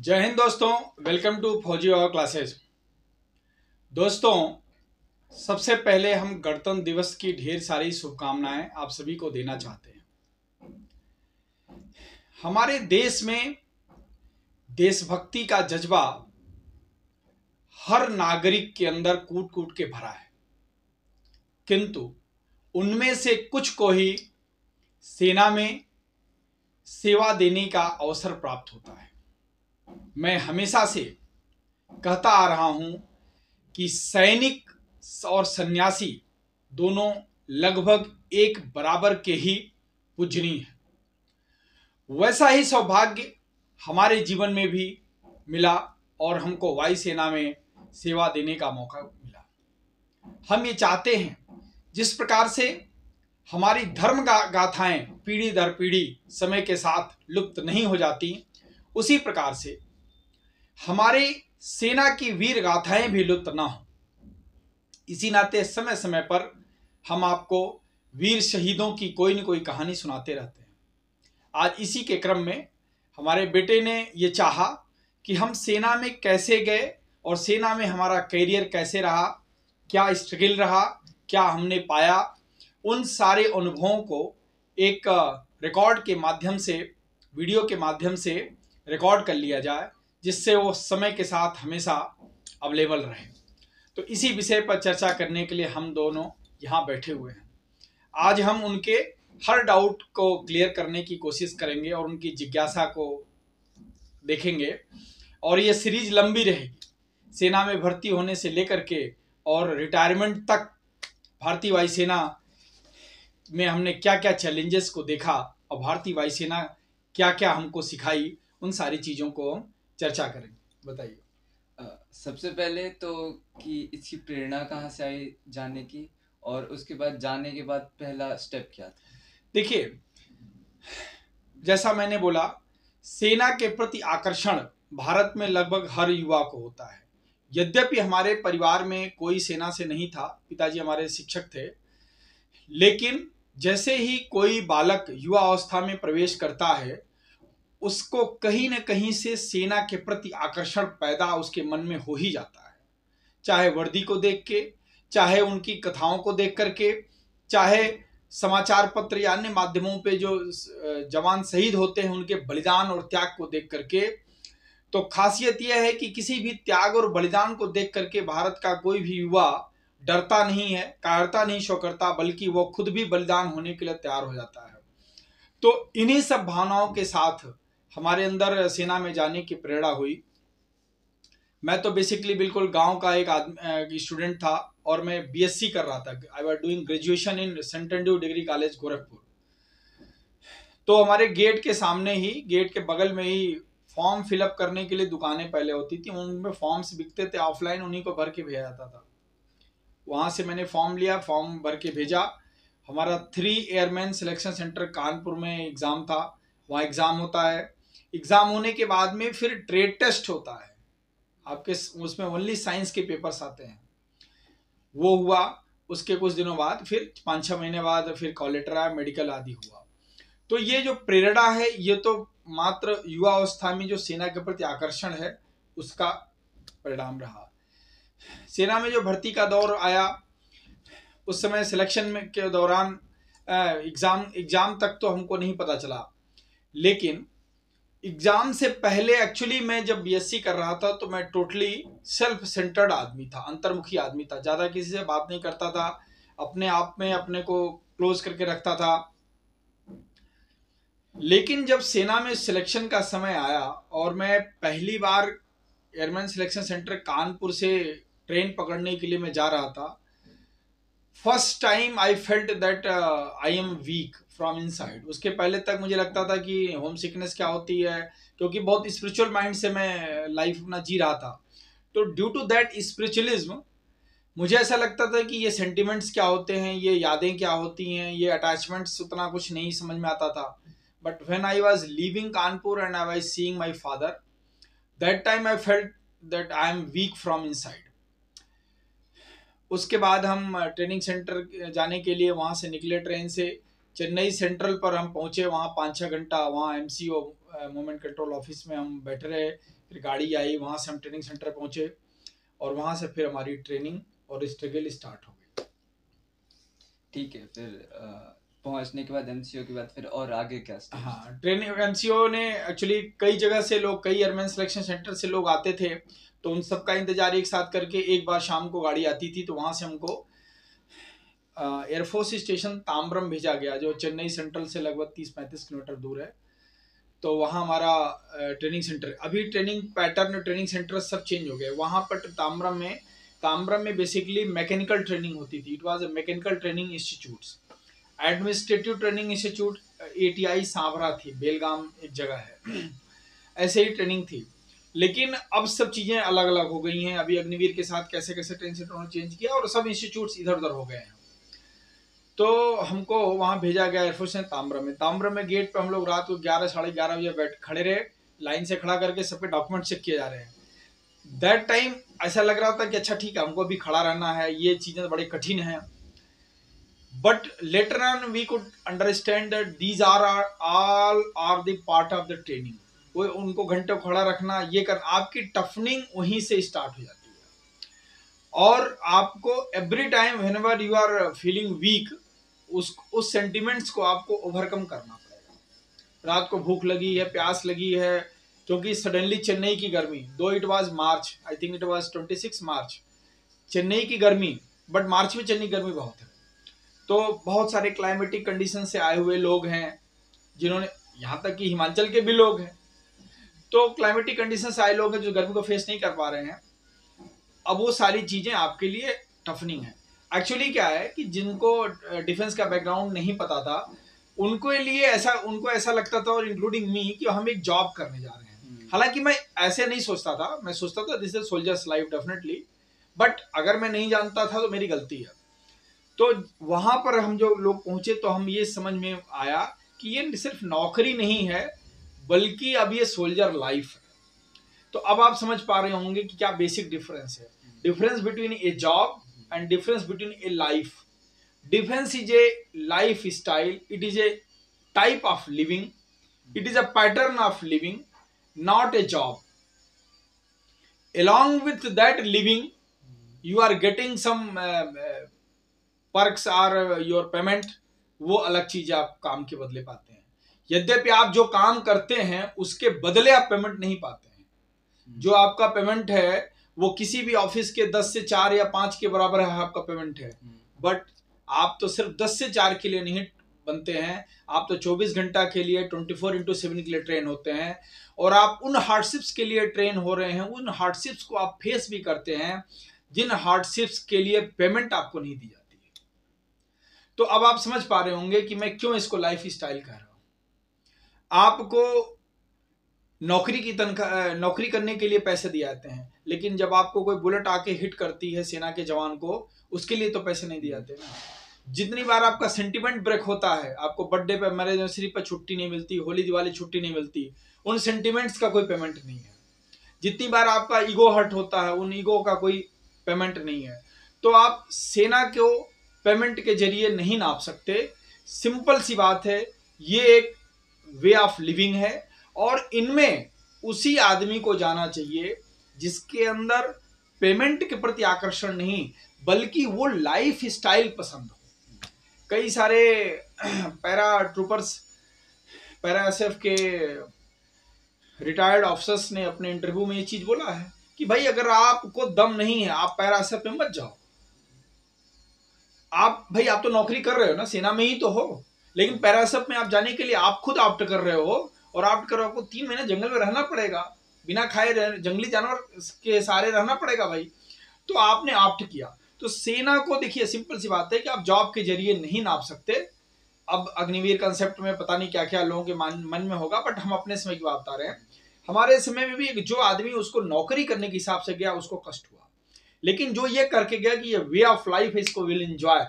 जय हिंद दोस्तों। Welcome to फौजी और क्लासेस। दोस्तों, सबसे पहले हम गणतंत्र दिवस की ढेर सारी शुभकामनाएं आप सभी को देना चाहते हैं। हमारे देश में देशभक्ति का जज्बा हर नागरिक के अंदर कूट कूट के भरा है, किंतु उनमें से कुछ को ही सेना में सेवा देने का अवसर प्राप्त होता है। मैं हमेशा से कहता आ रहा हूं कि सैनिक और सन्यासी दोनों लगभग एक बराबर के ही पूजनीय हैं। वैसा ही सौभाग्य हमारे जीवन में भी मिला और हमको वायुसेना में सेवा देने का मौका मिला। हम ये चाहते हैं, जिस प्रकार से हमारी धर्म गाथाएं पीढ़ी दर पीढ़ी समय के साथ लुप्त नहीं हो जाती, उसी प्रकार से हमारे सेना की वीर गाथाएं भी लुप्त ना हो। इसी नाते समय समय पर हम आपको वीर शहीदों की कोई न कोई कहानी सुनाते रहते हैं। आज इसी के क्रम में हमारे बेटे ने ये चाहा कि हम सेना में कैसे गए और सेना में हमारा करियर कैसे रहा, क्या स्ट्रगल रहा, क्या हमने पाया, उन सारे अनुभवों को एक रिकॉर्ड के माध्यम से, वीडियो के माध्यम से रिकॉर्ड कर लिया जाए, जिससे वो समय के साथ हमेशा अवेलेबल रहे। तो इसी विषय पर चर्चा करने के लिए हम दोनों यहाँ बैठे हुए हैं। आज हम उनके हर डाउट को क्लियर करने की कोशिश करेंगे और उनकी जिज्ञासा को देखेंगे। और ये सीरीज लंबी रहेगी, सेना में भर्ती होने से लेकर के और रिटायरमेंट तक भारतीय वायुसेना में हमने क्या क्या चैलेंजेस को देखा और भारतीय वायुसेना क्या क्या हमको सिखाई, उन सारी चीज़ों को हम चर्चा करेंगे। बताइए। सबसे पहले तो कि इसकी प्रेरणा कहाँ से आई जाने की, और उसके बाद जाने के बाद पहला स्टेप क्या था? देखिए, जैसा मैंने बोला, सेना के प्रति आकर्षण भारत में लगभग हर युवा को होता है। यद्यपि हमारे परिवार में कोई सेना से नहीं था, पिताजी हमारे शिक्षक थे, लेकिन जैसे ही कोई बालक युवा अवस्था में प्रवेश करता है, उसको कहीं न कहीं से सेना के प्रति आकर्षण पैदा उसके मन में हो ही जाता है। चाहे वर्दी को देख के, चाहे उनकी कथाओं को देख करके, चाहे समाचार पत्र या अन्य माध्यमों पे जो जवान शहीद होते हैं उनके बलिदान और त्याग को देख करके। तो खासियत यह है कि किसी भी त्याग और बलिदान को देख करके भारत का कोई भी युवा डरता नहीं है, कायरता नहीं शो करता, बल्कि वो खुद भी बलिदान होने के लिए तैयार हो जाता है। तो इन्हीं सब भावनाओं के साथ हमारे अंदर सेना में जाने की प्रेरणा हुई। मैं तो बेसिकली बिल्कुल गांव का एक स्टूडेंट था और मैं बीएससी कर रहा था। I was doing graduation in Saint Andrew degree college Gorakhpur. तो हमारे गेट के सामने ही, गेट के बगल में ही फॉर्म फिलअप करने के लिए दुकानें पहले होती थी, उनमें फॉर्म्स बिकते थे ऑफलाइन, उन्हीं को भर के भेजा जाता था। वहाँ से मैंने फॉर्म लिया, फॉर्म भर के भेजा। हमारा 3 एयरमैन सिलेक्शन सेंटर कानपुर में एग्ज़ाम था, वहाँ एग्ज़ाम होता है। एग्ज़ाम होने के बाद में फिर ट्रेड टेस्ट होता है आपके, उसमें ओनली साइंस के पेपर्स आते हैं। वो हुआ, उसके कुछ दिनों बाद फिर 5-6 महीने बाद फिर कॉल लेटर आया, मेडिकल आदि हुआ। तो ये जो प्रेरणा है, ये तो मात्र युवा अवस्था में जो सेना के प्रति आकर्षण है उसका परिणाम रहा। सेना में जो भर्ती का दौर आया, उस समय सिलेक्शन में के दौरान एग्ज़ाम तक तो हमको नहीं पता चला, लेकिन एग्ज़ाम से पहले एक्चुअली मैं जब बीएससी कर रहा था तो मैं टोटली सेल्फ सेंटर्ड आदमी था, अंतर्मुखी आदमी था। ज़्यादा किसी से बात नहीं करता था, अपने आप में अपने को क्लोज करके रखता था। लेकिन जब सेना में सिलेक्शन का समय आया और मैं पहली बार एयरमैन सिलेक्शन सेंटर कानपुर से ट्रेन पकड़ने के लिए मैं जा रहा था, first time I felt that I am weak from inside. उसके पहले तक मुझे लगता था कि होम सिकनेस क्या होती है, क्योंकि बहुत स्पिरिचुअल माइंड से मैं लाइफ अपना जी रहा था। तो ड्यू टू दैट स्पिरिचुअलिज्म मुझे ऐसा लगता था कि ये सेंटिमेंट्स क्या होते हैं, ये यादें क्या होती हैं, ये अटैचमेंट्स उतना कुछ नहीं समझ में आता था। But when I was leaving Kanpur and I was seeing my father, that time I felt that I am weak from inside. उसके बाद हम ट्रेनिंग सेंटर जाने के लिए वहाँ से निकले ट्रेन से। चेन्नई सेंट्रल पर हम पहुंचे, वहाँ 5-6 घंटा वहाँ MCO मूवमेंट कंट्रोल ऑफिस में हम बैठे रहे। फिर गाड़ी आई, वहाँ से हम ट्रेनिंग सेंटर पहुंचे और वहाँ से फिर हमारी ट्रेनिंग और स्ट्रगल स्टार्ट हो गई। ठीक है, फिर पहुंचने के बाद MCO के बाद फिर और आगे क्या स्टेज? हाँ, ट्रेनिंग MCO ने एक्चुअली कई जगह से लोग, कई एयरमैन सिलेक्शन सेंटर से लोग आते थे, तो उन सब का इंतजार एक साथ करके एक बार शाम को गाड़ी आती थी, तो वहाँ से हमको एयरफोर्स स्टेशन ताम्बरम भेजा गया, जो चेन्नई सेंट्रल से लगभग 30-35 किलोमीटर दूर है। तो वहाँ हमारा ट्रेनिंग सेंटर, अभी ट्रेनिंग पैटर्न, ट्रेनिंग सेंटर सब चेंज हो गए। वहाँ पर ताम्बरम में बेसिकली मैकेनिकल ट्रेनिंग होती थी। It was a mechanical training institute, administrative training institute ATI सांवरा थी, बेलगाम एक जगह है। ऐसे ही ट्रेनिंग थी, लेकिन अब सब चीज़ें अलग अलग हो गई हैं। अभी अग्निवीर के साथ कैसे कैसे ट्रेनिंग सेंटर चेंज किया और सब इंस्टीट्यूट्स इधर उधर हो गए हैं। तो हमको वहाँ भेजा गया एयरफोर्स ने ताम्बरम में गेट पे हम लोग रात को 11-11:30 बजे बैठ खड़े रहे, लाइन से खड़ा करके सब पे डॉक्यूमेंट चेक किए जा रहे हैं। दैट टाइम ऐसा लग रहा था कि अच्छा ठीक है, हमको अभी खड़ा रहना है, ये चीज़ें बड़ी कठिन हैं। But later on we could understand that these are all are the part of the training. वो उनको घंटों खड़ा रखना, ये कर, आपकी टफनिंग वहीं से स्टार्ट हो जाती है। और आपको every time whenever you are feeling weak, उस सेंटिमेंट्स को आपको ओवरकम करना पड़ेगा। रात को भूख लगी है, प्यास लगी है, क्योंकि सडनली चेन्नई की गर्मी, दो it was March, I think it was 26 मार्च, चेन्नई की गर्मी, बट मार्च में चेन्नई गर्मी बहुत है। तो बहुत सारे क्लाइमेटिक कंडीशन से आए हुए लोग हैं, जिन्होंने, यहाँ तक कि हिमाचल के भी लोग हैं, तो क्लाइमेटिक कंडीशन से आए लोग हैं जो गर्मी को फेस नहीं कर पा रहे हैं। अब वो सारी चीज़ें आपके लिए टफनिंग है। एक्चुअली क्या है कि जिनको डिफेंस का बैकग्राउंड नहीं पता था, उनको ऐसा लगता था, और इंक्लूडिंग मी, कि हम एक जॉब करने जा रहे हैं। हालांकि मैं ऐसे नहीं सोचता था, मैं सोचता था this is soldiers life definitely, but अगर मैं नहीं जानता था तो मेरी गलती है। तो वहां पर हम जो लोग पहुंचे, तो हम ये समझ में आया कि ये सिर्फ नौकरी नहीं है, बल्कि अब ये सोल्जर लाइफ है। तो अब आप समझ पा रहे होंगे कि क्या बेसिक डिफरेंस है, difference between A job and difference between a life. Defense is a lifestyle, it is a type of living, it is a pattern of living, not a job. Along with that living, you are getting some perks or your payment, वो अलग चीज आप काम के बदले पाते हैं। यद्यपि आप जो काम करते हैं उसके बदले आप पेमेंट नहीं पाते हैं। जो आपका पेमेंट है वो किसी भी ऑफिस के 10 से 4 या 5 के बराबर है आपका पेमेंट है, बट आप तो सिर्फ 10 से 4 के लिए नहीं बनते हैं, आप तो 24 घंटा के लिए 24/7 के लिए ट्रेन होते हैं, और आप उन हार्डशिप्स के लिए ट्रेन हो रहे हैं, उन हार्डशिप्स को आप फेस भी करते हैं जिन हार्डशिप्स के लिए पेमेंट आपको नहीं दी जाती है। तो अब आप समझ पा रहे होंगे कि मैं क्यों इसको लाइफ स्टाइल कह रहा हूं। आपको नौकरी करने के लिए पैसे दिए जाते हैं, लेकिन जब आपको कोई बुलेट आके हिट करती है सेना के जवान को, उसके लिए तो पैसे नहीं दिए जाते ना। जितनी बार आपका सेंटिमेंट ब्रेक होता है, आपको बर्थडे पे, मैरिज एनिवर्सरी पर छुट्टी नहीं मिलती, होली दिवाली छुट्टी नहीं मिलती, उन सेंटिमेंट्स का कोई पेमेंट नहीं है। जितनी बार आपका ईगो हर्ट होता है, उन ईगो का कोई पेमेंट नहीं है। तो आप सेना को पेमेंट के जरिए नहीं नाप सकते। सिंपल सी बात है, ये एक वे ऑफ लिविंग है, और इनमें उसी आदमी को जाना चाहिए जिसके अंदर पेमेंट के प्रति आकर्षण नहीं, बल्कि वो लाइफ स्टाइल पसंद हो। कई सारे पैरा ट्रूपर्स, पैरा एसएफ के रिटायर्ड ऑफिसर्स ने अपने इंटरव्यू में ये चीज बोला है कि भाई अगर आपको दम नहीं है, आप पैरा एसएफ में मत जाओ। आप तो नौकरी कर रहे हो ना, सेना में ही तो हो, लेकिन पैरा एसएफ में आप जाने के लिए आप खुद ऑप्ट कर रहे हो, और ऑप्ट करो, आपको 3 महीने जंगल में रहना पड़ेगा, बिना खाए जंगली जानवर के सहारे रहना पड़ेगा भाई। तो आपने ऑप्ट किया। तो सेना को देखिए, सिंपल सी बात है कि आप जॉब के जरिए नहीं नाप सकते। अब अग्निवीर कंसेप्ट में पता नहीं क्या क्या लोगों के मन में होगा, बट हम अपने समय की बात बता रहे हैं। हमारे समय में भी जो आदमी उसको नौकरी करने के हिसाब से गया, उसको कष्ट हुआ, लेकिन जो ये करके गया कि ये वे ऑफ लाइफ है, इसको विल एंजॉय।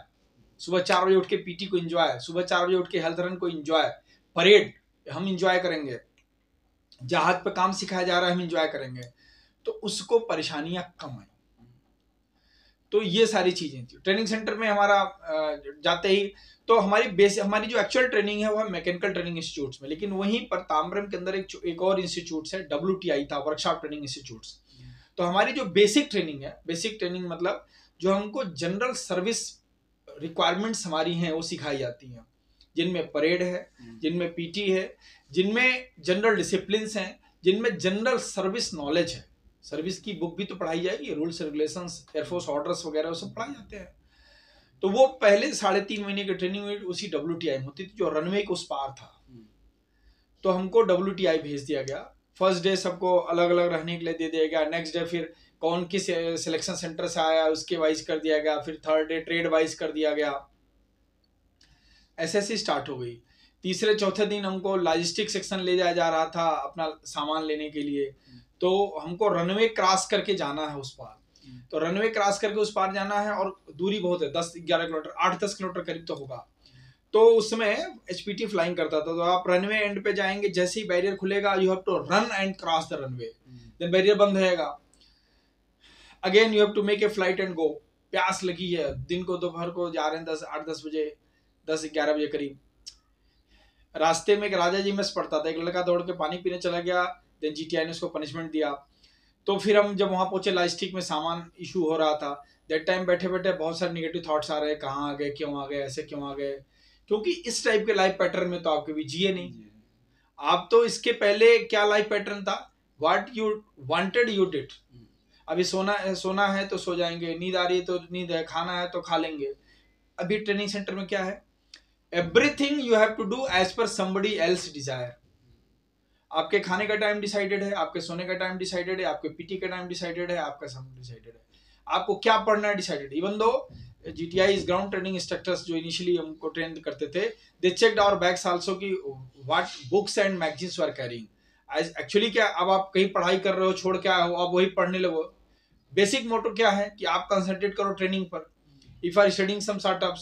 सुबह 4 बजे उठ के पीटी को एंजॉय, सुबह 4 बजे उठ के हेल्थ रन को एंजॉय, परेड हम एंजॉय करेंगे, जहाज पे काम सिखाया जा रहा है हम एंजॉय करेंगे, तो उसको परेशानियां कम है। तो ये सारी चीजें थी। ट्रेनिंग सेंटर में हमारा जाते ही तो हमारी जो एक्चुअल ट्रेनिंग है वो है मैकेनिकल ट्रेनिंग इंस्टीट्यूट्स में, लेकिन वहीं पर ताम्रम के अंदर एक और इंस्टीट्यूट है, WTI था, वर्कशॉप ट्रेनिंग इंस्टीट्यूट। तो हमारी जो बेसिक ट्रेनिंग है, बेसिक ट्रेनिंग मतलब जो हमको जनरल सर्विस रिक्वायरमेंट्स हमारी हैं वो सिखाई जाती हैं, जिनमें परेड है, जिनमें PT है, जिनमें जनरल डिसिप्लिन हैं, जिनमें जनरल सर्विस नॉलेज है। सर्विस की बुक भी तो पढ़ाई जाएगी, रूल्स रेगुलेशंस, एयरफोर्स ऑर्डर्स वगैरह वो सब पढ़ाए जाते हैं। तो वो पहले 3.5 महीने की ट्रेनिंग उसी WTI में होती थी, जो रनवे के उस पार था। तो हमको WTI भेज दिया गया। फर्स्ट डे सबको अलग अलग रहने के लिए दे दिया गया, नेक्स्ट डे फिर कौन किस सिलेक्शन सेंटर से आया उसके वाइज कर दिया गया, फिर थर्ड डे ट्रेड वाइज कर दिया गया। ऐसे स्टार्ट हो गई। तीसरे चौथे दिन हमको लॉजिस्टिक सेक्शन ले जाया जा रहा था अपना सामान लेने के लिए। तो हमको रनवे क्रॉस करके जाना है उस पार। तो रनवे क्रॉस करके उस पार जाना है और दूरी बहुत है, 10-11 किलोमीटर, 8-10 किलोमीटर करीब तो होगा। तो उसमें HPT फ्लाइंग करता था। तो आप रनवे एंड पे जाएंगे, जैसे ही बैरियर खुलेगा you have to run and cross the runway, then barrier बंद रहेगा, again you have to make a flight and go. प्यास लगी है, दिन को दोपहर को जा रहे हैं 8-10 बजे, 10-11 बजे करीब। रास्ते में एक राजा जी मेस पड़ता था, एक लड़का दौड़ के पानी पीने चला गया, देन GTI ने उसको पनिशमेंट दिया। तो फिर हम जब वहां पहुंचे, लॉजिस्टिक में सामान इशू हो रहा था, दैट टाइम बैठे बैठे बहुत सारे निगेटिव थॉट्स आ रहे, कहाँ आ गए, क्यों आ गए, ऐसे क्यों आ गए, क्योंकि इस टाइप के लाइफ पैटर्न में तो आप कभी जिए नहीं। आप तो इसके पहले क्या लाइफ पैटर्न था, what you wanted you did. अभी सोना है तो सो जाएंगे, नींद आ रही है तो नींद है, खाना है तो खा लेंगे। अभी ट्रेनिंग सेंटर में क्या है, everything you have to do as per somebody else desire. आपके खाने का टाइम डिसाइडेड है, आपके सोने का टाइम डिसाइडेड है, आपके PT का टाइम डिसाइडेड है, आपका सब डिसाइडेड है, आपको क्या पढ़ना है decided. Even though GTI is ground training instructors जो इनिशियली हमको ट्रेन करते थे, they checked our bags also कि what books and magazines were carrying. Actually क्या, अब आप कहीं पढ़ाई कर रहे हो, छोड़ के आए हो, अब वही पढ़ने लगो। बेसिक मोटो क्या है कि आप कंसंट्रेट करो ट्रेनिंग पर। If are studying some sort of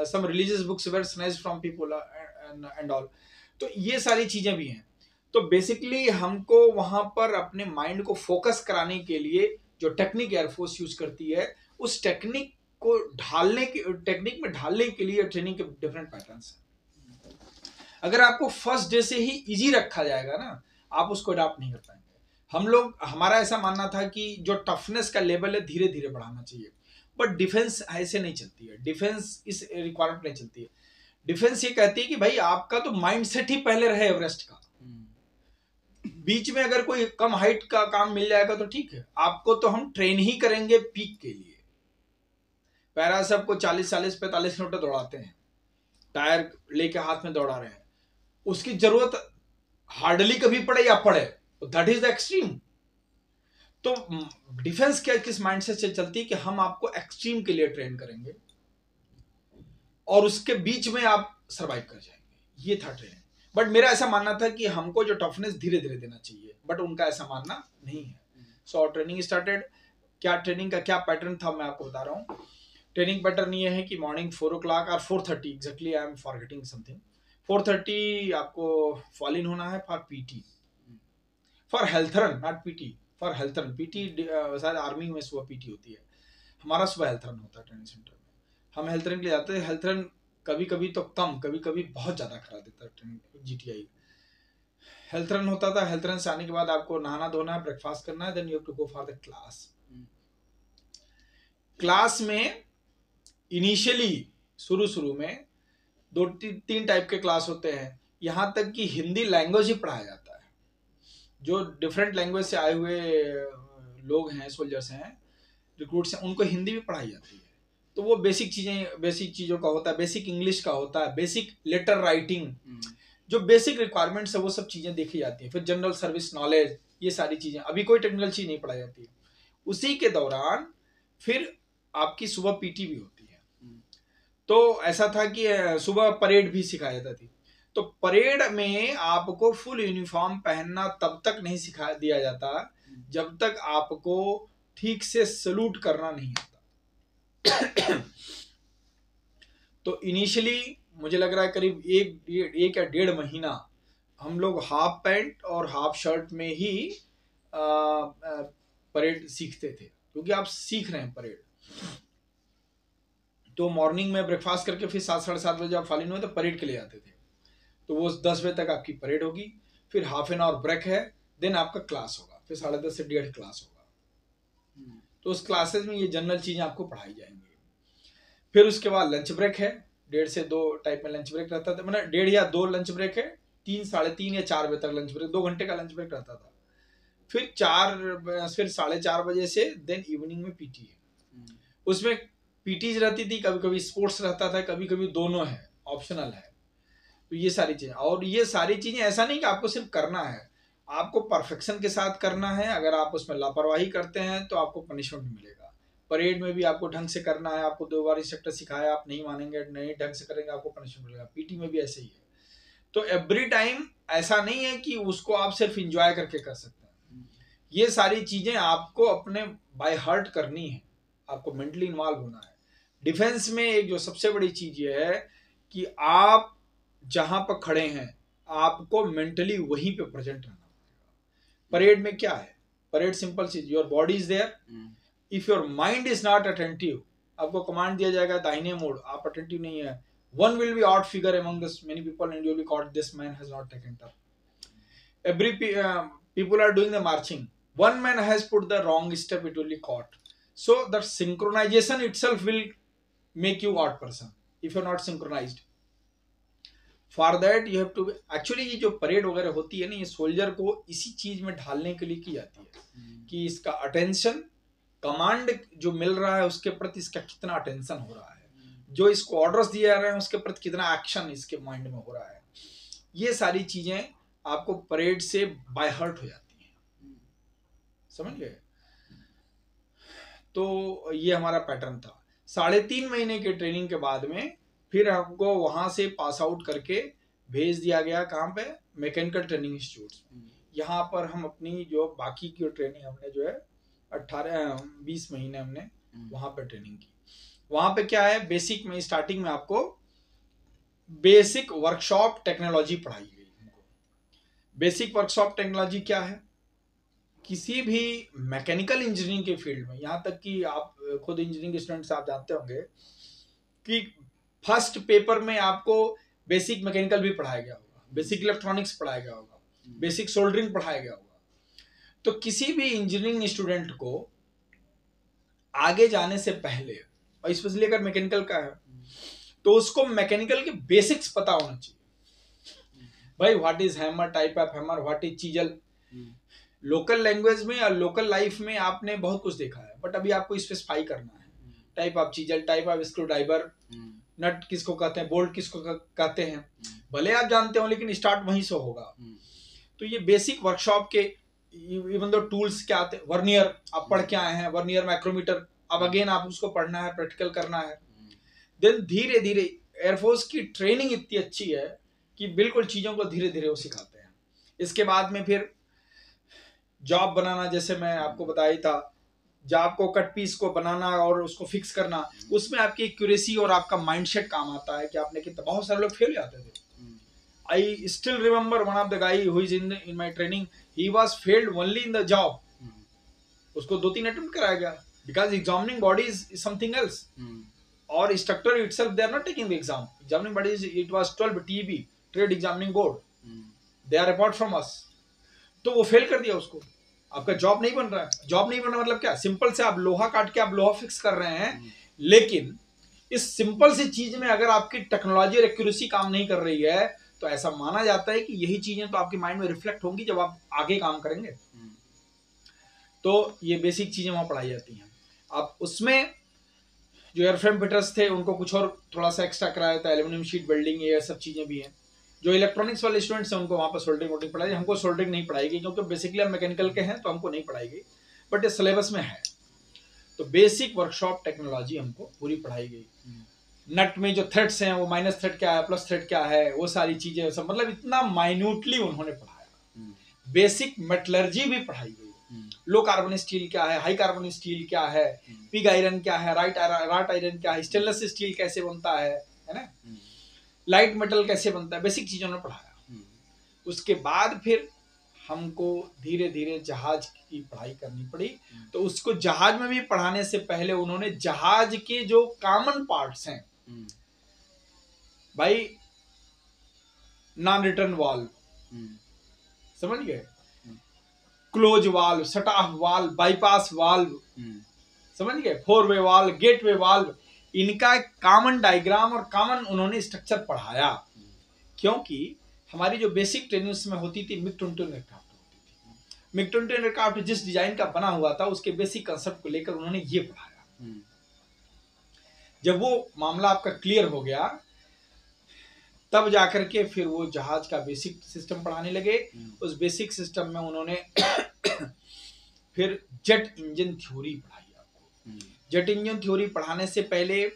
some religious books were snatched from people and all. तो ये सारी चीजें भी हैं। तो बेसिकली हमको वहां पर अपने माइंड को फोकस कराने के लिए जो टेक्निक एयरफोर्स यूज करती है, उस टेक्निक को टेक्निक में ढालने के लिए ट्रेनिंग के डिफरेंट पैटर्न्स हैं। अगर आपको फर्स्ट डे से ही इजी रखा जाएगा ना, आप उसको अडॉप्ट नहीं कर पाएंगे। हमारा ऐसा मानना था कि जो टफनेस का लेवल है धीरे धीरे बढ़ाना चाहिए, बट डिफेंस ऐसे नहीं चलती है। डिफेंस इस रिक्वायरमेंट नहीं चलती है। डिफेंस ये कहती है कि भाई आपका तो माइंडसेट ही पहले रहे एवरेस्ट का। बीच में अगर कोई कम हाइट का काम मिल जाएगा तो ठीक है, आपको तो हम ट्रेन ही करेंगे पीक के लिए। पैरा सबको 40-45 किलोमीटर दौड़ाते हैं, टायर लेके हाथ में दौड़ा रहे हैं, उसकी जरूरत हार्डली कभी पड़े या पड़े, दैट इज द एक्सट्रीम। तो डिफेंस क्या किस माइंडसेट से चलती है कि हम आपको एक्सट्रीम के लिए ट्रेन करेंगे और उसके बीच में आप सरवाइव कर जाएंगे, ये था ट्रेनिंग। बट मेरा ऐसा मानना था कि हमको जो टफनेस धीरे धीरे देना चाहिए, बट उनका ऐसा मानना नहीं है। So training started. क्या ट्रेनिंग का क्या पैटर्न था मैं आपको बता रहा हूँ। ट्रेनिंग पैटर्न ये है कि मॉर्निंग 4 o'clock और 4:30 exactly, I am forgetting something, 4:30 आपको फॉल इन होना है for PT, for health run, not PT, for health run. PT शायद आर्मी में सुबह PT होती है, हमारा सुबह हेल्थ रन होता है ट्रेनिंग सेंटर में। हम हेल्थ रन के लिए जाते हैं। हेल्थ रन कभी कभी तो कम, कभी कभी बहुत ज्यादा करा देता है GTI। हेल्थ रन होता था। हेल्थ रन से आने के बाद आपको नहाना धोना है, ब्रेकफास्ट करना है, then you have to go for the class. Class में इनिशियली शुरू में 2-3 टाइप के क्लास होते हैं, यहाँ तक कि हिंदी लैंग्वेज ही पढ़ाया जाता है। जो डिफरेंट लैंग्वेज से आए हुए लोग हैं, सोल्जर्स हैं, रिक्रूट्स हैं, उनको हिंदी भी पढ़ाई जाती है। तो वो बेसिक चीज़ों का होता है, बेसिक इंग्लिश का होता है, बेसिक लेटर राइटिंग, जो बेसिक रिक्वायरमेंट्स है वो सब चीज़ें देखी जाती हैं। फिर जनरल सर्विस नॉलेज, ये सारी चीज़ें, अभी कोई टेक्निकल चीज़ नहीं पढ़ाई जाती है। उसी के दौरान फिर आपकी सुबह PT भी होती है। तो ऐसा था कि सुबह परेड भी सिखाई जाती थी। तो परेड में आपको फुल यूनिफॉर्म पहनना तब तक नहीं सिखा दिया जाता जब तक आपको ठीक से सलूट करना नहीं आता। तो इनिशियली मुझे लग रहा है करीब 1 या 1.5 महीना हम लोग हाफ पैंट और हाफ शर्ट में ही परेड सीखते थे, क्योंकि आप सीख रहे हैं परेड। तो मॉर्निंग में ब्रेकफास्ट करके फिर 7 साढ़े 7 बजे आप फॉलोइंग हुए तो परेड के लिए आते थे। तो वो 10 बजे तक आपकी परेड होगी, फिर हाफ एन आवर ब्रेक है, देन आपका क्लास होगा, फिर 10:30 से 1:30 क्लास होगा। तो उस क्लासेस में ये जनरल चीज़ें आपको पढ़ाई जाएंगी। फिर उसके बाद लंच ब्रेक है, 1:30 से 2 टाइप में लंच ब्रेक रहता था, मतलब 1:30 या 2 लंच ब्रेक है, 3 साढ़े 3 या 4 बजे तक लंच ब्रेक, 2 घंटे का लंच ब्रेक रहता था। फिर 4:30 बजे से देन इवनिंग में पीटी है। उसमें पीटीज रहती थी, कभी कभी स्पोर्ट्स रहता था, कभी कभी दोनों है, ऑप्शनल है। तो ये सारी चीजें, और ये सारी चीजें ऐसा नहीं कि आपको सिर्फ करना है, आपको परफेक्शन के साथ करना है। अगर आप उसमें लापरवाही करते हैं तो आपको पनिशमेंट मिलेगा। परेड में भी आपको ढंग से करना है, आपको 2 बार इंस्ट्रक्टर सिखाया, आप नहीं मानेंगे, नहीं ढंग से करेंगे, आपको पनिशमेंट मिलेगा। पीटी में भी ऐसे ही है। तो एवरी टाइम ऐसा नहीं है कि उसको आप सिर्फ इंजॉय करके कर सकते हैं। ये सारी चीजें आपको अपने बाय हार्ट करनी है, आपको मेंटली इन्वॉल्व होना है। डिफेंस में एक जो सबसे बड़ी चीज ये है कि आप जहां पर खड़े हैं आपको मेंटली वहीं पे प्रेजेंट रहना पड़ेगा। परेड में क्या है, परेड सिंपल चीज, your body is there, if your mind is not attentive, आपको कमांड दिया जाएगा दाहिने मोड़, आप अटेंटिव नहीं है, one will be odd figure among this many people and you will be caught this man has not taken turn. Every people are doing the marching, one man has put the wrong step, it will be caught. So the synchronization itself will make you odd person if you're not synchronized. For that you have to actually, ये जो parade वगैरह होती है ना, ये soldier को इसी चीज में ढालने के लिए की जाती है कि इसका अटेंशन, कमांड जो मिल रहा है उसके प्रति इसका कितना अटेंशन हो रहा है, जो इसको ऑर्डर्स दिए जा रहे हैं उसके प्रति कितना एक्शन इसके माइंड में हो रहा है। ये सारी चीजें आपको परेड से बाय हार्ट हो जाती हैं, समझ गए। तो ये हमारा पैटर्न था। 3.5 महीने के ट्रेनिंग के बाद में फिर हमको वहां से पास आउट करके भेज दिया गया कहाँ पे, मैकेनिकल ट्रेनिंग इंस्टीट्यूट। यहाँ पर हम अपनी जो बाकी की ट्रेनिंग हमने जो है 18-20 महीने हमने वहां पर ट्रेनिंग की। वहां पे क्या है, बेसिक में स्टार्टिंग में आपको बेसिक वर्कशॉप टेक्नोलॉजी पढ़ाई गई हमको। बेसिक वर्कशॉप टेक्नोलॉजी क्या है, किसी भी मैकेनिकल इंजीनियरिंग के फील्ड में, यहाँ तक कि आप खुद इंजीनियरिंग स्टूडेंट्स आप जानते होंगे कि फर्स्ट पेपर में आपको बेसिक मैकेनिकल भी पढ़ाया गया होगा, बेसिक इलेक्ट्रॉनिक्स पढ़ाया गया होगा, बेसिक सोल्डरिंग पढ़ाया गया होगा। तो किसी भी इंजीनियरिंग स्टूडेंट को आगे जाने से पहले, और स्पेशली अगर मैकेनिकल का है तो उसको मैकेनिकल के बेसिक्स पता होना चाहिए। भाई what is hammer, type of hammer, what is chisel. Local language में और लोकल लाइफ में आपने बहुत कुछ देखा है, बट अभी आपको स्पेसिफाई करना है, type of chisel, type of screwdriver, nut किसको कहते हैं, बोल्ट किसको कहते हैं, भले आप जानते हो लेकिन स्टार्ट वहीं से होगा। तो ये बेसिक वर्कशॉप के इवन दो टूल्स क्या आते हैं, वर्नियर आप पढ़ के आए हैं, वर्नियर माइक्रोमीटर, अब अगेन आप उसको पढ़ना है, प्रैक्टिकल करना है। देन धीरे धीरे एयरफोर्स की ट्रेनिंग इतनी अच्छी है कि बिल्कुल चीज़ों को धीरे धीरे वो सिखाते हैं। इसके बाद में फिर जॉब बनाना, जैसे मैं आपको बताया था, जॉब को कट पीस को बनाना और उसको फिक्स करना, उसमें आपकी एक्यूरेसी और आपका माइंडसेट काम आता है कि आपने कितना, बहुत सारे लोग फेल हो जाते थे। I still remember one of the guy who is in my training, he was failed only in the job. उसको 2-3 अटेम्प्ट कराया गया because examining body is something else. Or instructor itself, they are not taking the exam. Examining body is, it was 12 TEB, Trade Examining Board. They are apart from us. तो वो fail कर दिया उसको, आपका job नहीं बन रहा है। जॉब नहीं बन रहा मतलब क्या, सिंपल से आप लोहा काट के आप लोहा फिक्स कर रहे हैं, लेकिन इस सिंपल सी चीज में अगर आपकी टेक्नोलॉजी और एक्यूरेसी काम नहीं कर रही है तो ऐसा माना जाता है कि यही चीजें तो आपके माइंड में रिफ्लेक्ट होंगी जब आप आगे काम करेंगे। तो ये बेसिक चीजें वहां पढ़ाई जाती हैं। अब उसमें जो एयरफ्रेम फिटर्स थे उनको कुछ और थोड़ा सा एक्स्ट्रा कराया था, एल्यूमिनियम शीट वेल्डिंग, ये सब चीज़ें भी हैं। जो इलेक्ट्रॉनिक्स वाले स्टूडेंट्स हैं उनको वहाँ पर सोल्डरिंग वोल्डिंग पढ़ाई, हमको सोल्डरिंग नहीं पढ़ाई गई क्योंकि बेसिकली हम मैकेनिकल के हैं तो हमको नहीं पढ़ाई गई, बट ये सिलेबस में है। तो बेसिक वर्कशॉप टेक्नोलॉजी हमको पूरी पढ़ाई गई। नट में जो थ्रेड्स हैं वो माइनस थ्रेड क्या है, प्लस थ्रेड क्या है, वो सारी चीज़ें सब, मतलब इतना माइन्यूटली उन्होंने पढ़ाया। बेसिक मेटलर्जी भी पढ़ाई गई, लो कार्बन स्टील क्या है, हाई कार्बन स्टील क्या है, पिग आयरन क्या है, राट आयरन क्या है, स्टेनलेस स्टील कैसे बनता है ना, लाइट मेटल कैसे बनता है, बेसिक चीजों ने पढ़ाया। उसके बाद फिर हमको धीरे धीरे जहाज की पढ़ाई करनी पड़ी। तो उसको जहाज में भी पढ़ाने से पहले उन्होंने जहाज के जो कॉमन पार्ट्स हैं भाई, नॉन रिटर्न वाल्व, समझ गए, close valve, shut off valve, bypass valve, समझ गए, फोर वे वाल्व, गेट वे वाल्व, इनका कॉमन डायग्राम और कॉमन उन्होंने स्ट्रक्चर पढ़ाया। क्योंकि हमारी जो बेसिक ट्रेनिंग उसमें होती थी मिग-20 एयरक्राफ्ट होती थी। मिग-20 एयरक्राफ्ट जिस डिजाइन का बना हुआ था उसके बेसिक कंसेप्ट को लेकर उन्होंने ये पढ़ाया। जब वो मामला आपका क्लियर हो गया तब जाकर के फिर वो जहाज का बेसिक सिस्टम पढ़ाने लगे। उस बेसिक सिस्टम में उन्होंने फिर जेट इंजन थ्योरी पढ़ाई आपको। जेट इंजन थ्योरी पढ़ाने से पहले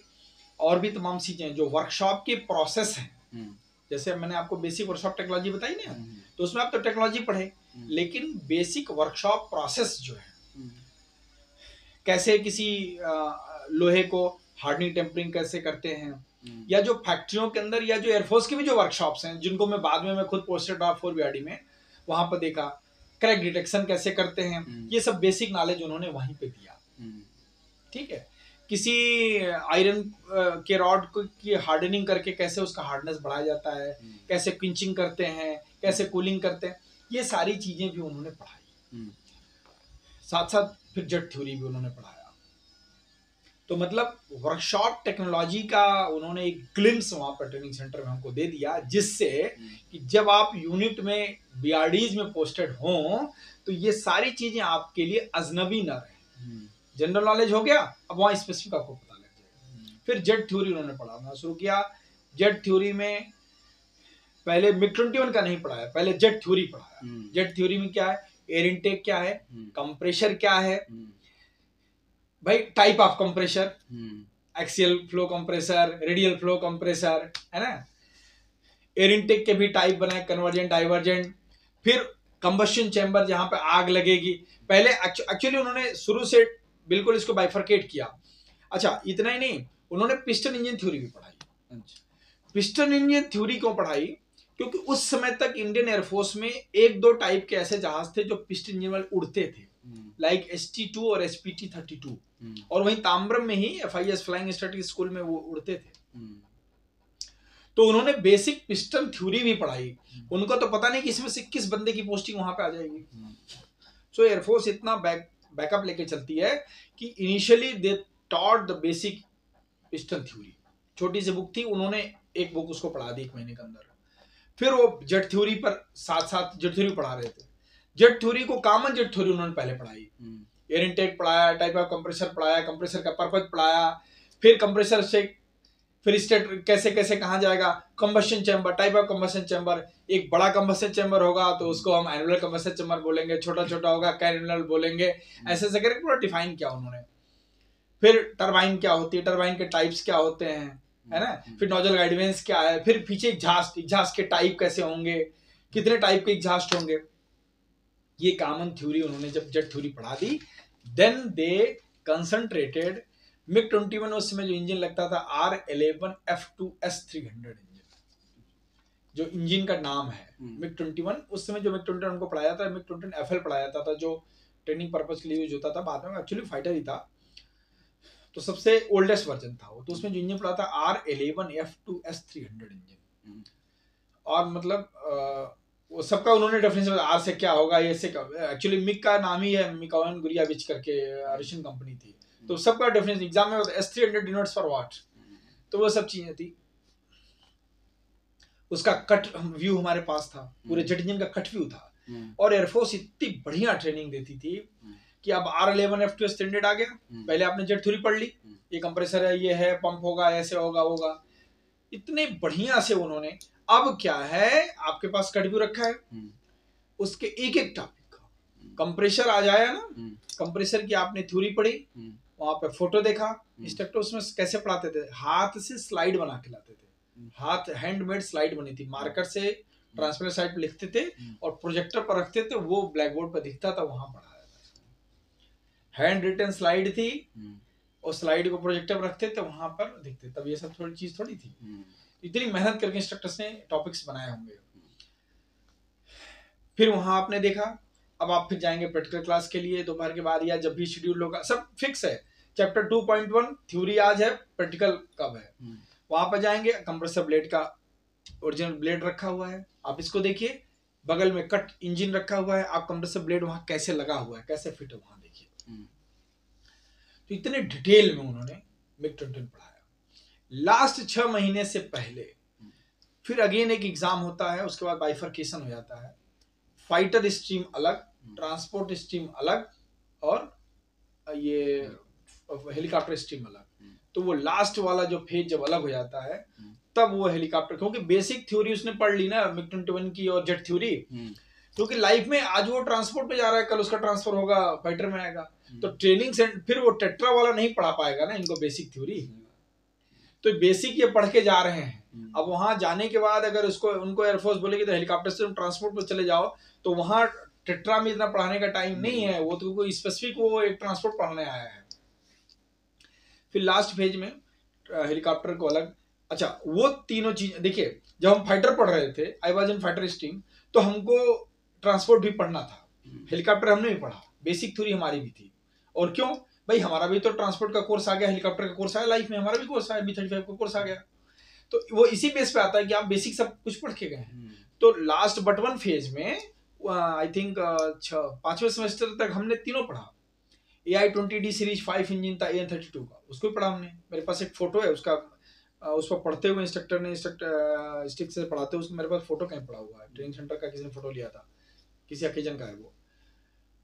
और भी तमाम चीजें जो वर्कशॉप के प्रोसेस हैं, जैसे मैंने आपको बेसिक वर्कशॉप टेक्नोलॉजी बताई ना, तो उसमें आप तो टेक्नोलॉजी पढ़े, लेकिन बेसिक वर्कशॉप प्रोसेस जो है, कैसे किसी लोहे को हार्डनिंग टेम्परिंग कैसे करते हैं, या जो फैक्ट्रियों के अंदर या जो एयरफोर्स के भी जो वर्कशॉप्स हैं जिनको मैं बाद में मैं खुद पोस्टेड ऑफ 4BRD में वहां पर देखा, क्रैक डिटेक्शन कैसे करते हैं, ये सब बेसिक नॉलेज उन्होंने वहीं पे दिया। ठीक है, किसी आयरन के रॉड की हार्डनिंग करके कैसे उसका हार्डनेस बढ़ाया जाता है, कैसे पिंचिंग करते हैं, कैसे कूलिंग करते हैं, ये सारी चीजें भी उन्होंने पढ़ाई। साथ साथ फिर जेट थ्योरी भी उन्होंने पढ़ाया। तो मतलब वर्कशॉप टेक्नोलॉजी का उन्होंने एक ग्लिम्स वहां पर ट्रेनिंग सेंटर में हमको दे दिया, जिससे कि जब आप यूनिट में BRDs में पोस्टेड हों तो ये सारी चीजें आपके लिए अजनबी न रहे। जनरल नॉलेज हो गया, अब वहां स्पेसिफिक आपको पता लग जाएगा। फिर जेट थ्योरी उन्होंने पढ़ाना शुरू किया। जेट थ्योरी में पहले मिग-21 का नहीं पढ़ाया, पहले जेट थ्योरी पढ़ाया। जेट थ्योरी में क्या है, एयर इनटेक क्या है, कंप्रेशर क्या है भाई, type of compressor, axial flow compressor, radial flow compressor, है ना। एयर इनटेक के भी टाइप बनाए, कन्वर्जेंट, डाइवर्जेंट। फिर कंबशन चैम्बर जहां पे आग लगेगी, पहले एक्चुअली उन्होंने शुरू से बिल्कुल इसको बाइफरकेट किया। अच्छा, इतना ही नहीं, उन्होंने पिस्टन इंजन थ्योरी भी पढ़ाई। पिस्टन इंजन थ्योरी क्यों पढ़ाई, क्योंकि उस समय तक इंडियन एयरफोर्स में एक दो टाइप के ऐसे जहाज थे जो पिस्टन इंजन वाले उड़ते थे, लाइक ST-2 और SPT-32, और वहीं ताम्रम में ही FIS फ्लाइंग स्टैटिक स्कूल में वो उड़ते थे। तो उन्होंने बेसिक पिस्टन थ्योरी भी पढ़ाई। उनको तो पता नहीं कि इसमें से किस बंदे की पोस्टिंग वहां पे आ जाएगी। सो एयरफोर्स इतना बैकअप लेके चलती है कि initially they taught the basic piston theory. छोटी सी बुक थी, उन्होंने एक बुक उसको पढ़ा दी 1 महीने के अंदर। फिर वो जेट थ्योरी पर साथ साथ जेट थ्योरी पढ़ा रहे थे। जेट थ्योरी को कॉमन जेट थ्योरी उन्होंने पहले पढ़ाई, एयर इनटेक पढ़ाया, टाइप ऑफ कंप्रेसर पढ़ाया, कंप्रेसर का पर्पज पढ़ाया, फिर कंप्रेसर से फिर स्टेट कैसे कैसे कहाँ जाएगा, combustion chamber, type of combustion chamber. एक बड़ा कंबशन चैम्बर होगा तो उसको हम एनुलर कंबशन चैम्बर बोलेंगे, छोटा छोटा होगा कैनुलर बोलेंगे, ऐसे ऐसे करके पूरा डिफाइन किया उन्होंने। फिर टरबाइन क्या होती है, टरबाइन के टाइप्स क्या होते हैं, है ना। फिर नोजल गाइडवेंस क्या है, फिर पीछे एग्जॉस्ट के टाइप कैसे होंगे, कितने टाइप के एग्जॉस्ट होंगे, ये कॉमन थ्योरी उन्होंने जब जेट थ्योरी पढ़ा दी, देन दे कंसंट्रेटेड। मिग-21 उस समय जो इंजन लगता था R11F2S300 इंजन, जो इंजन का नाम है मिग-21। उस समय जो मिग-21 उनको पढ़ाया था, मिग-21 FL पढ़ाया था जो ट्रेनिंग पर्पस के लिए यूज होता था, बाद में एक्चुअली फाइटर ही था, तो सबसे ओल्डेस्ट वर्जन था वो। तो उसमें जो इंजन पढ़ा था R11F2S300 इंजन। और मतलब वो सबका उन्होंने डेफिनेशन, आर से क्या होगा, ये से एक्चुअली मिग का नाम ही है मिकाओन गुरियाविच करके, रशियन कंपनी थी, तो सबका डेफिनेशन एग्जाम में होता है। S300 डिनोट्स फॉर व्हाट, तो वो सब चीजें थी। उसका कट व्यू हमारे पास था, पूरे जेट इंजन का कट व्यू था। और एयरफोर्स इतनी बढ़िया ट्रेनिंग देती थी कि अब R11F2S300 आ गया, पहले आपने जेट थ्योरी पढ़ ली, ये कंप्रेसर है, ये है, पंप होगा, ऐसे होगा होगा, इतने बढ़िया से उन्होंने। अब क्या है, आपके पास कट व्यू रखा है, उसके एक एक टॉपिक का कंप्रेसर आ जाया ना, कंप्रेसर की आपने थ्योरी पढ़ी, वहां पे फोटो देखा, इंस्ट्रक्टर उसमें कैसे पढ़ाते थे, हाथ से स्लाइड बना के लाते थे, हाथ हैंडमेड स्लाइड बनी थी, मार्कर से ट्रांसपेरेंट साइड पे लिखते थे और प्रोजेक्टर पर रखते थे, वो ब्लैक बोर्ड पर दिखता था, वहां पढ़ाया था। हैंड रिटन स्लाइड थी, और स्लाइड को प्रोजेक्टर पर रखते थे, वहां पर दिखते। तब ये सब थोड़ी चीज थोड़ी थी, इतनी मेहनत करके इंस्ट्रक्टर्स ने टॉपिक्स बनाए होंगे। फिर वहां आपने देखा, अब आप फिर जाएंगे प्रैक्टिकल क्लास के लिए दोपहर के बाद या जब भी शेड्यूल होगा, सब फिक्स है। चैप्टर 2.1 थ्योरी आज है, प्रैक्टिकल कब है। वहां पर जाएंगे, कंप्रेसर ब्लेड का ओरिजिनल ब्लेड रखा हुआ है, आप इसको देखिए, बगल में कट इंजन रखा हुआ है, आप कंप्रेसर ब्लेड वहां कैसे लगा हुआ है, कैसे फिट है वहां देखिए। तो इतने डिटेल में उन्होंने मिग 21 पढ़ाया। लास्ट 6 महीने से पहले फिर अगेन एक एग्जाम होता है, उसके बाद बाइफर्केशन हो जाता है, फाइटर स्ट्रीम अलग, ट्रांसपोर्ट स्ट्रीम अलग, और ये हेलीकॉप्टर स्ट्रीम अलग। तो वो लास्ट वाला जो फेज जब अलग हो जाता है तब वो हेलीकॉप्टर, क्योंकि बेसिक थ्योरी उसने पढ़ ली ना मिग 21 की और जेट थ्योरी, क्योंकि लाइफ में आज वो ट्रांसपोर्ट में जा रहा है, कल उसका ट्रांसफर होगा फाइटर में आएगा, तो ट्रेनिंग से फिर वो टेट्रा वाला नहीं पढ़ा पाएगा ना इनको बेसिक थ्योरी। तो बेसिक ये पढ़ के जा रहे हैं। अब वहां जाने के बाद अगर उसको उनको एयरफोर्स बोलेगी तो हेलीकॉप्टर से ट्रांसपोर्ट पर चले जाओ, तो वहां टेट्रा में इतना पढ़ाने का टाइम नहीं है, वो तो कोई स्पेसिफिक वो एक ट्रांसपोर्ट पढ़ने आया है। फिर लास्ट फेज में हेलीकॉप्टर को अलग। अच्छा, वो तीनों चीज देखिए, जब हम फाइटर पढ़ रहे थे, I was in fighter stream, तो हमको ट्रांसपोर्ट भी पढ़ना था, हेलीकॉप्टर हमने भी पढ़ा, बेसिक थ्योरी हमारी भी थी। और क्यों भाई, हमारा भी तो ट्रांसपोर्ट का कोर्स आ गया, हेलीकॉप्टर का कोर्स आया, लाइफ में हमारा भी कोर्स आया, B-35 का कोर्स आ गया। तो वो इसी बेस पे आता है कि आप बेसिक सब कुछ पढ़ के गए हैं। तो लास्ट बट वन फेज में आई थिंक 5वें सेमेस्टर तक हमने तीनों पढ़ा। AI-20D सीरीज 5 इंजन था AN-32 का, उसको भी पढ़ा हमने। मेरे पास एक फोटो है उसका, उस पर पढ़ते हुए इंस्ट्रक्टर ने स्टिक से पढ़ाते हुए, उसमें मेरे पास फोटो कहीं पड़ा हुआ है, ट्रेनिंग सेंटर का किसी ने फोटो लिया था, किसी ओकेजन का है वो।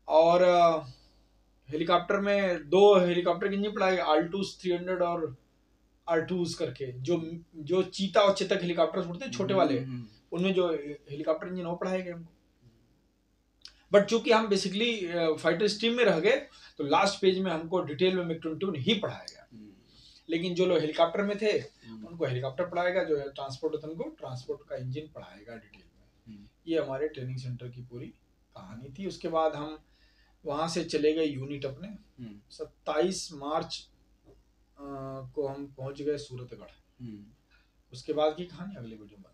और हेलीकॉप्टर में 2 हेलीकॉप्टर के इंजन पढ़ाए, आल्टूस 300 और आर्टूस करके, जो चीता और चेतक हेलीकॉप्टर उड़ते हैं छोटे वाले, उनमें जो हेलीकॉप्टर इंजन वो पढ़ाए गए हमको। बट चूंकि हम बेसिकली फाइटर स्ट्रीम में रह गए, तो लास्ट पेज में हमको डिटेल में मिग 21 ही पढ़ाया गया। लेकिन जो लोग हेलीकॉप्टर में थे उनको हेलीकॉप्टर पढ़ाएगा, जो है ट्रांसपोर्ट होता है उनको ट्रांसपोर्ट का इंजन पढ़ाएगा डिटेल में। ये हमारे ट्रेनिंग सेंटर की पूरी कहानी थी। उसके बाद हम वहां से चले गए यूनिट अपने। 27 मार्च को हम पहुंच गए सूरतगढ़। उसके बाद की कहानी अगले वीडियो में।